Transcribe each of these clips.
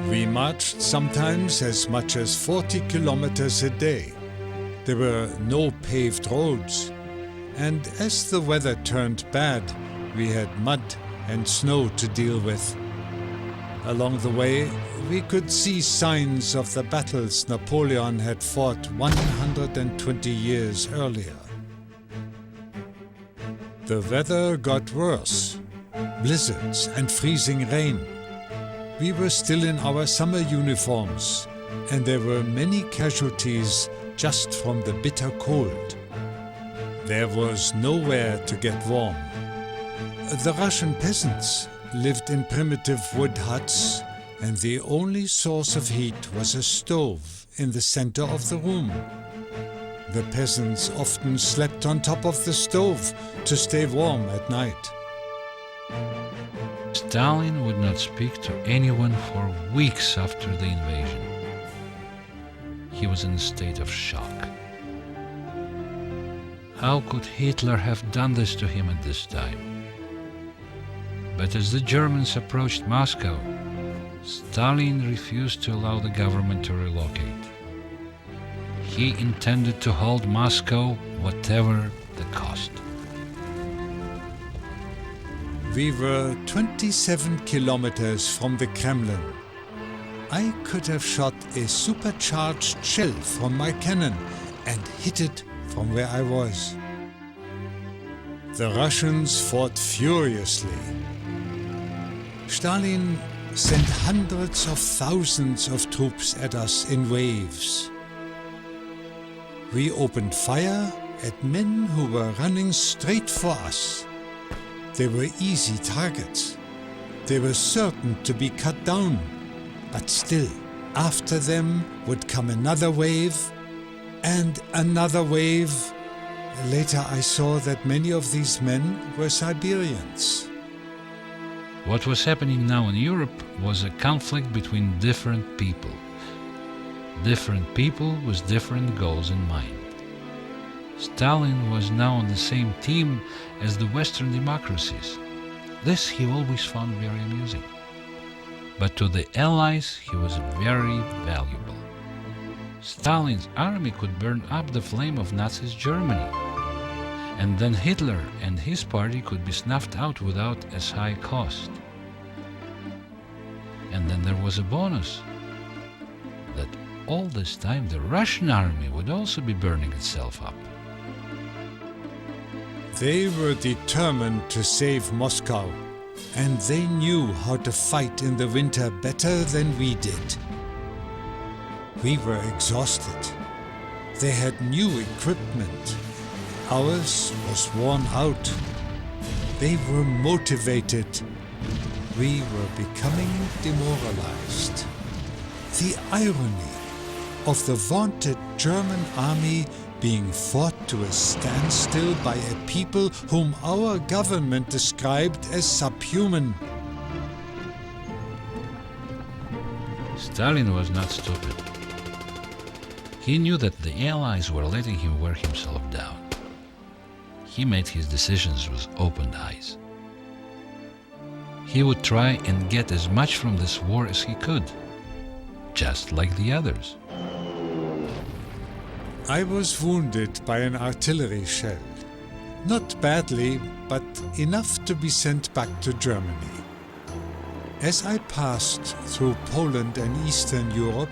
We marched sometimes as much as 40 kilometers a day. There were no paved roads, and as the weather turned bad, we had mud and snow to deal with. Along the way, we could see signs of the battles Napoleon had fought 120 years earlier. The weather got worse, blizzards and freezing rain. We were still in our summer uniforms, and there were many casualties just from the bitter cold. There was nowhere to get warm. The Russian peasants lived in primitive wood huts, and the only source of heat was a stove in the center of the room. The peasants often slept on top of the stove to stay warm at night. Stalin would not speak to anyone for weeks after the invasion. He was in a state of shock. How could Hitler have done this to him at this time? But as the Germans approached Moscow, Stalin refused to allow the government to relocate. He intended to hold Moscow whatever the cost. We were 27 kilometers from the Kremlin. I could have shot a supercharged shell from my cannon and hit it from where I was. The Russians fought furiously. Stalin sent hundreds of thousands of troops at us in waves. We opened fire at men who were running straight for us. They were easy targets. They were certain to be cut down. But still, after them would come another wave and another wave. Later I saw that many of these men were Siberians. What was happening now in Europe was a conflict between different people. Different people with different goals in mind. Stalin was now on the same team as the Western democracies. This he always found very amusing. But to the Allies he was very valuable. Stalin's army could burn up the flame of Nazi Germany, and then Hitler and his party could be snuffed out without as high cost. And then there was a bonus, that all this time the Russian army would also be burning itself up. They were determined to save Moscow, and they knew how to fight in the winter better than we did. We were exhausted. They had new equipment. Ours was worn out. They were motivated. We were becoming demoralized. The irony of the vaunted German army being fought to a standstill by a people whom our government described as subhuman. Stalin was not stupid. He knew that the Allies were letting him wear himself down. He made his decisions with open eyes. He would try and get as much from this war as he could, just like the others. I was wounded by an artillery shell. Not badly, but enough to be sent back to Germany. As I passed through Poland and Eastern Europe,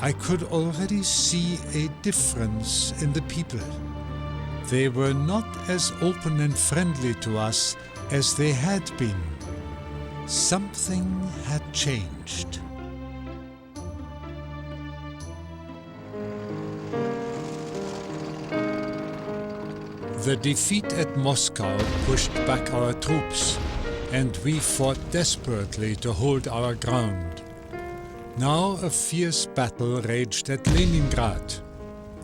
I could already see a difference in the people. They were not as open and friendly to us as they had been. Something had changed. The defeat at Moscow pushed back our troops, and we fought desperately to hold our ground. Now a fierce battle raged at Leningrad,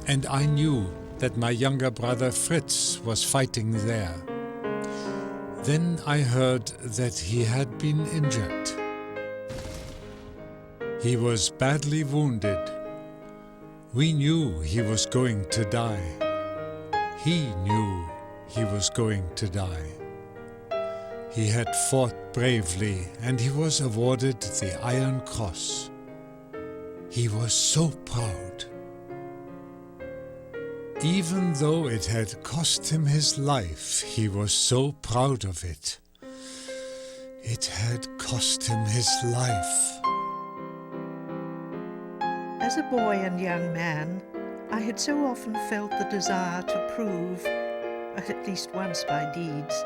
and I knew that my younger brother Fritz was fighting there. Then I heard that he had been injured. He was badly wounded. We knew he was going to die. He knew he was going to die. He had fought bravely, and he was awarded the Iron Cross. He was so proud. Even though it had cost him his life, he was so proud of it. It had cost him his life. As a boy and young man, I had so often felt the desire to prove, at least once by deeds,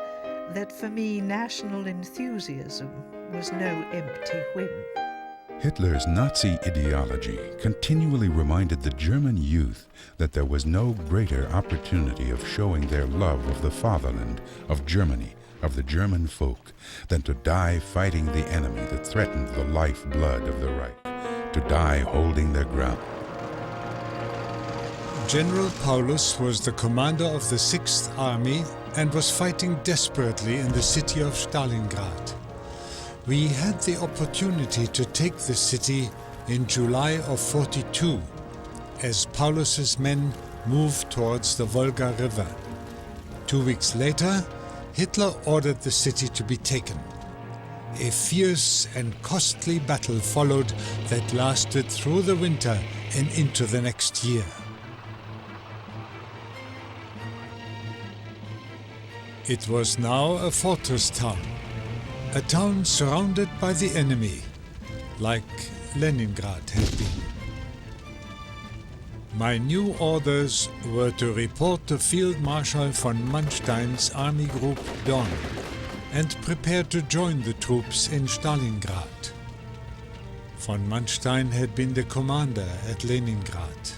that for me national enthusiasm was no empty whim. Hitler's Nazi ideology continually reminded the German youth that there was no greater opportunity of showing their love of the fatherland, of Germany, of the German folk, than to die fighting the enemy that threatened the lifeblood of the Reich, to die holding their ground. General Paulus was the commander of the 6th Army and was fighting desperately in the city of Stalingrad. We had the opportunity to take the city in July of 42, as Paulus's men moved towards the Volga River. 2 weeks later, Hitler ordered the city to be taken. A fierce and costly battle followed that lasted through the winter and into the next year. It was now a fortress town, a town surrounded by the enemy, like Leningrad had been. My new orders were to report to Field Marshal von Manstein's Army Group Don and prepare to join the troops in Stalingrad. Von Manstein had been the commander at Leningrad.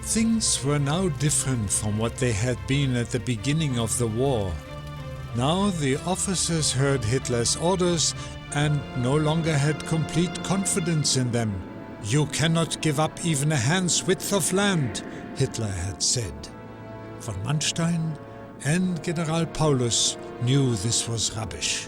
Things were now different from what they had been at the beginning of the war. Now the officers heard Hitler's orders and no longer had complete confidence in them. "You cannot give up even a hand's width of land," Hitler had said. Von Manstein and General Paulus knew this was rubbish.